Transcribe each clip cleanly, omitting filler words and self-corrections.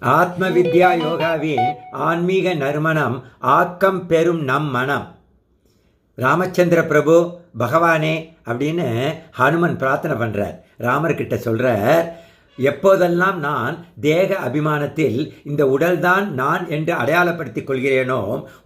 ஆத்ம வித்யா யோகாவின் ஆன்மீக நறுமணம் ஆக்கம் பெறும் நம் மனம். ராமச்சந்திர பிரபு பகவானே அப்படின்னு ஹனுமன் பிரார்த்தனை பண்ணுறார். ராமர்கிட்ட சொல்கிறார், எப்போதெல்லாம் நான் தேக அபிமானத்தில் இந்த உடல்தான் நான் என்று அடையாளப்படுத்திக் கொள்கிறேனோ,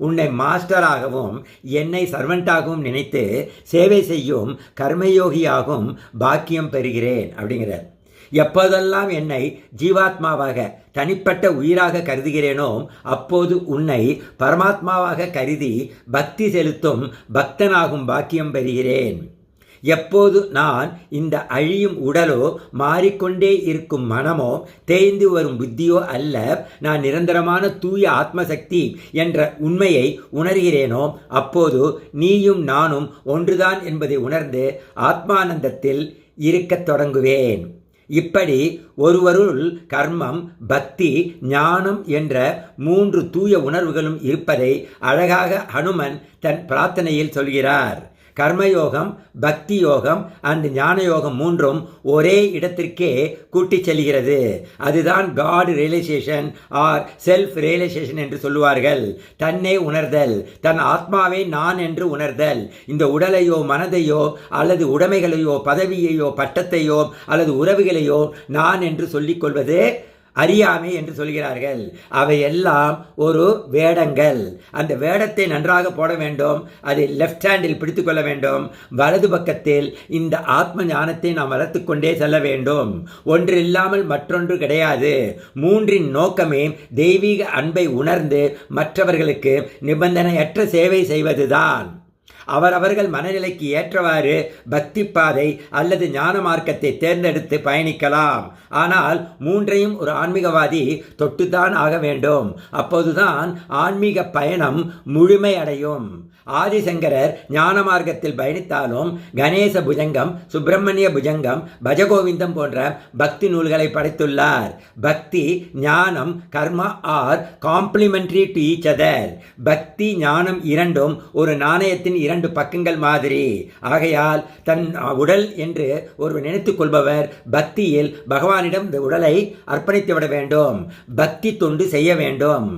உன்னை மாஸ்டராகவும் என்னை சர்வெண்டாகவும் நினைத்து சேவை செய்யும் கர்மயோகியாகவும் பாக்கியம் பெறுகிறேன் அப்படிங்கிறார். எப்போதெல்லாம் என்னை ஜீவாத்மாவாக தனிப்பட்ட உயிராக கருதுகிறேனோ அப்போது உன்னை பரமாத்மாவாக கருதி பக்தி செலுத்தும் பக்தனாகும் பாக்கியம் பெறுகிறேன். எப்போது நான் இந்த அழியும் உடலோ மாறிக்கொண்டே இருக்கும் மனமோ தேய்ந்து வரும் புத்தியோ அல்ல, நான் நிரந்தரமான தூய ஆத்மசக்தி என்ற உண்மையை உணர்கிறேனோ அப்போது நீயும் நானும் ஒன்றுதான் என்பதை உணர்ந்து ஆத்மானந்தத்தில் இருக்கத் தொடங்குவேன். இப்படி ஒருவருள் கர்மம், பக்தி, ஞானம் என்ற 3 தூய உணர்வுகளும் இருப்பதை அழகாக ஹனுமன் தன் பிரார்த்தனையில் சொல்கிறார். கர்மயோகம், பக்தி யோகம் அண்ட் ஞான யோகம் 3ம் ஒரே இடத்திற்கே கூட்டிச் செல்கிறது. அதுதான் God realization or self realization என்று சொல்லுவார்கள். தன்னை உணர்தல், தன் ஆத்மாவை நான் என்று உணர்தல். இந்த உடலையோ மனதையோ அல்லது உடைமைகளையோ பதவியையோ பட்டத்தையோ அல்லது உறவுகளையோ நான் என்று சொல்லிக் கொள்வது அறியாமை என்று சொல்கிறார்கள். அவையெல்லாம் ஒரு வேடங்கள். அந்த வேடத்தை நன்றாக போட வேண்டும். அதை லெஃப்ட் ஹேண்டில் பிடித்து கொள்ள வேண்டும். வலது பக்கத்தில் இந்த ஆத்ம ஞானத்தை நாம் வளர்த்து கொண்டே செல்ல வேண்டும். ஒன்று இல்லாமல் மற்றொன்று கிடையாது. 3இன் நோக்கமே தெய்வீக அன்பை உணர்ந்து மற்றவர்களுக்கு நிபந்தனையற்ற சேவை செய்வதுதான். அவரவர்கள் மனநிலைக்கு ஏற்றவாறு பக்தி பாதை அல்லது ஞான மார்க்கத்தை தேர்ந்தெடுத்து பயணிக்கலாம். ஆனால் 3ஐயும் ஒரு ஆன்மீகவாதி தொட்டுத்தான் ஆக வேண்டும். அப்போதுதான் ஆன்மீக பயணம் முழுமையடையும். ஆதிசங்கரர் ஞான மார்க்கத்தில் பயணித்தாலும் கணேச புஜங்கம், சுப்பிரமணிய புஜங்கம், பஜகோவிந்தம் போன்ற பக்தி நூல்களை படைத்துள்ளார். Bhakti, gnanam, karma are complementary to each other. பக்தி, ஞானம் இரண்டும் ஒரு நாணயத்தின் 2 பக்கங்கள் மாதிரி. ஆகையால் தன் உடல் என்று ஒருவர் நினைத்துக் கொள்பவர் பக்தியில் பகவானிடம் இந்த உடலை அர்ப்பணித்து விட வேண்டும். பக்தி தொண்டு செய்ய வேண்டும்.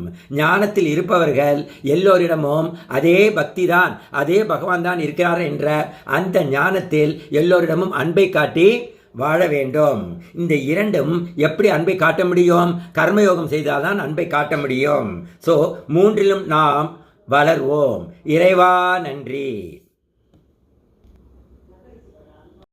ஞானத்தில் இருப்பவர்கள் எல்லோரிடமும் அதே பக்தி தான், அதே பகவான் தான் இருக்கிறார் என்ற அந்த ஞானத்தில் எல்லோரிடமும் அன்பை காட்டி வாழ வேண்டும். இந்த 2ம் எப்படி அன்பை காட்ட முடியும்? கர்மயோகம் செய்தால்தான் அன்பை காட்ட முடியும். ஸோ 3லும் நாம் வளர்வோம். இறைவா நன்றி.